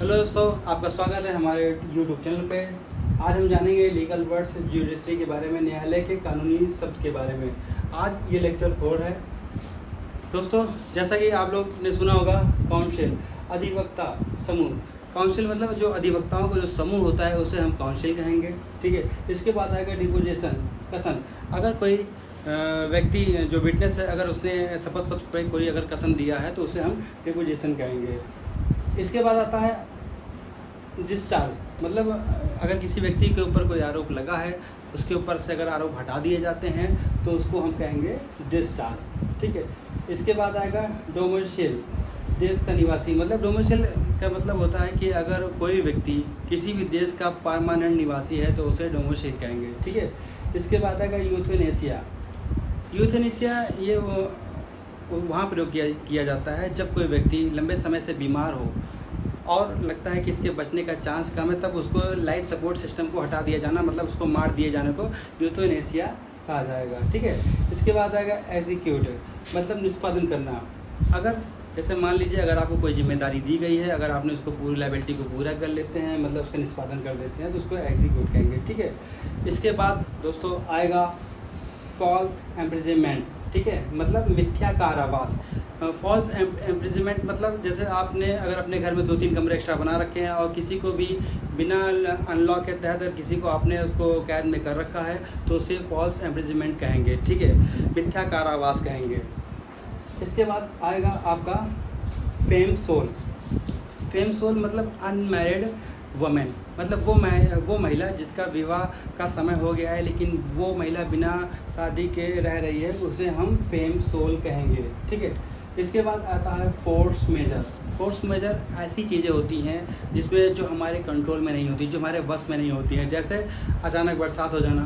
Hello दोस्तों, आपका स्वागत है हमारे यूट्यूब चैनल पे। आज हम जानेंगे लीगल वर्ड्स ज्यूडिशरी के बारे में, न्यायालय के कानूनी शब्द के बारे में। आज ये लेक्चर 4 है। दोस्तों, जैसा कि आप लोग ने सुना होगा, काउंसिल, अधिवक्ता समूह। काउंसिल मतलब जो अधिवक्ताओं का जो समूह होता है उसे हम काउंसिल कहेंगे, ठीक है। इसके बाद आएगा डिपोजिशन, कथन। अगर कोई व्यक्ति जो विटनेस है, अगर उसने शपथ पत्र पर कोई अगर कथन दिया है तो उसे हम डिपोजिशन कहेंगे। इसके बाद आता है डिस्चार्ज, मतलब अगर किसी व्यक्ति के ऊपर कोई आरोप लगा है, उसके ऊपर से अगर आरोप हटा दिए जाते हैं तो उसको हम कहेंगे डिस्चार्ज, ठीक है। इसके बाद आएगा डोमिसाइल, देश का निवासी। मतलब डोमिसाइल का मतलब होता है कि अगर कोई व्यक्ति किसी भी देश का परमानेंट निवासी है तो उसे डोमिसाइल कहेंगे, ठीक है। इसके बाद आएगा यूथेनेसिया। यूथेनेसिया ये वहाँ प्रयोग किया जाता है जब कोई व्यक्ति लंबे समय से बीमार हो और लगता है कि इसके बचने का चांस कम है, तब उसको लाइफ सपोर्ट सिस्टम को हटा दिया जाना, मतलब उसको मार दिए जाने को यूथेनेसिया कहा जाएगा, ठीक है। इसके बाद आएगा एग्जीक्यूट, मतलब निष्पादन करना। अगर जैसे मान लीजिए अगर आपको कोई जिम्मेदारी दी गई है, अगर आपने उसको पूरी लायबिलिटी को पूरा कर लेते हैं, मतलब उसका निष्पादन कर देते हैं, तो उसको एग्जीक्यूट कहेंगे, ठीक है। इसके बाद दोस्तों आएगा फॉल्स इम्प्रिजनमेंट, ठीक है, मतलब मिथ्या कारावास। फॉल्स इम्प्रिजनमेंट मतलब जैसे आपने अगर अपने घर में 2-3 कमरे एक्स्ट्रा बना रखे हैं और किसी को भी बिना अनलॉक के तहत अगर किसी को आपने उसको कैद में कर रखा है तो उसे फॉल्स इम्प्रिजनमेंट कहेंगे, ठीक है, मिथ्या कारावास कहेंगे। इसके बाद आएगा आपका फेम सोल। फेम सोल मतलब अनमैरिड वुमेन, मतलब वो महिला जिसका विवाह का समय हो गया है लेकिन वो महिला बिना शादी के रह रही है, उसे हम फेम सोल कहेंगे, ठीक है। इसके बाद आता है फोर्स मेजर। फोर्स मेजर ऐसी चीज़ें होती हैं जिसमें जो हमारे कंट्रोल में नहीं होती, जो हमारे बस में नहीं होती हैं, जैसे अचानक बरसात हो जाना,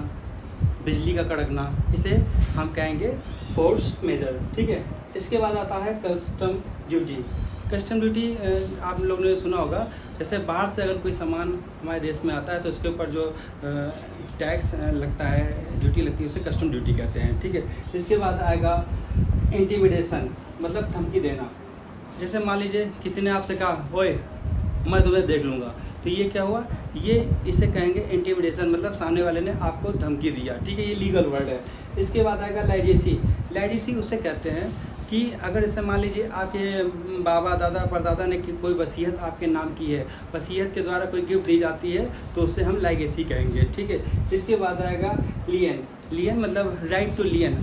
बिजली का कड़कना, इसे हम कहेंगे फोर्स मेजर, ठीक है। इसके बाद आता है कस्टम ड्यूटी। कस्टम ड्यूटी आप लोगों ने सुना होगा, जैसे बाहर से अगर कोई सामान हमारे देश में आता है तो उसके ऊपर जो टैक्स लगता है, ड्यूटी लगती है, उसे कस्टम ड्यूटी कहते हैं, ठीक है। इसके बाद आएगा इंटिमिडेशन, मतलब धमकी देना। जैसे मान लीजिए किसी ने आपसे कहा, ओए मैं तुम्हें देख लूँगा, तो ये क्या हुआ, ये इसे कहेंगे इंटिमिडेशन, मतलब सामने वाले ने आपको धमकी दिया, ठीक है, ये लीगल वर्ड है। इसके बाद आएगा लाइजेसी। लाइजेसी उसे कहते हैं कि अगर जैसे मान लीजिए आपके बाबा दादा परदादा ने कोई वसीयत आपके नाम की है, वसीयत के द्वारा कोई गिफ्ट दी जाती है तो उसे हम लाइगेसी कहेंगे, ठीक है। इसके बाद आएगा लियन। लियन मतलब राइट टू लियन।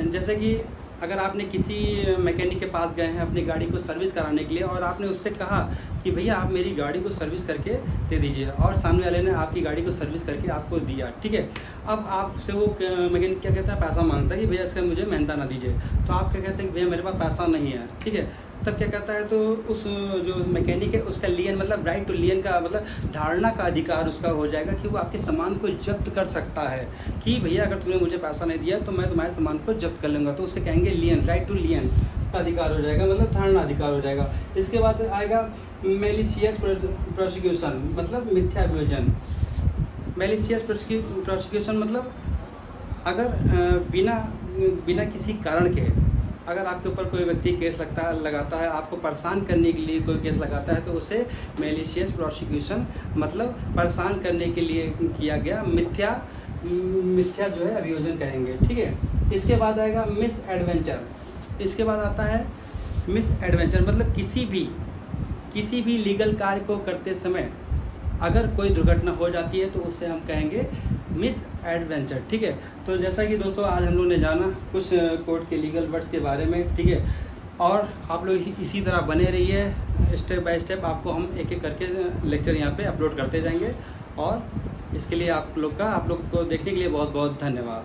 जैसे कि अगर आपने किसी मैकेनिक के पास गए हैं अपनी गाड़ी को सर्विस कराने के लिए और आपने उससे कहा कि भैया आप मेरी गाड़ी को सर्विस करके दे दीजिए, और सामने वाले ने आपकी गाड़ी को सर्विस करके आपको दिया, ठीक है। अब आपसे वो मैकेनिक क्या कहता है, पैसा मांगता है कि भैया इसका मुझे मेहनता ना दीजिए, तो आप क्या कहते हैं कि भैया मेरे पास पैसा नहीं है, ठीक है। तब क्या कहता है, तो उस जो मैकेनिक है उसका लियन मतलब राइट टू लियन का मतलब धारणा का अधिकार उसका हो जाएगा कि वो आपके सामान को जब्त कर सकता है, कि भैया अगर तुमने मुझे पैसा नहीं दिया तो मैं तुम्हारे सामान को जब्त कर लूँगा, तो उसे कहेंगे लियन, राइट टू लियन का अधिकार हो जाएगा, मतलब धारणा अधिकार हो जाएगा। इसके बाद आएगा मेलिशियस प्रोसिक्यूशन, मतलब मिथ्या अभियोजन। मेलिशियस प्रोसिक्यूशन मतलब अगर बिना किसी कारण के अगर आपके ऊपर कोई व्यक्ति केस लगाता है, आपको परेशान करने के लिए कोई केस लगाता है, तो उसे मेलिशियस प्रोसिक्यूशन मतलब परेशान करने के लिए किया गया मिथ्या जो है अभियोजन कहेंगे, ठीक है। इसके बाद आएगा मिस एडवेंचर। इसके बाद आता है मिस एडवेंचर, मतलब किसी भी लीगल कार्य को करते समय अगर कोई दुर्घटना हो जाती है तो उसे हम कहेंगे मिस एडवेंचर, ठीक है। तो जैसा कि दोस्तों आज हम लोग ने जाना कुछ कोर्ट के लीगल वर्ड्स के बारे में, ठीक है, और आप लोग इसी तरह बने रहिए, स्टेप बाय स्टेप आपको हम एक एक करके लेक्चर यहाँ पे अपलोड करते जाएंगे, और इसके लिए आप लोग को देखने के लिए बहुत बहुत धन्यवाद।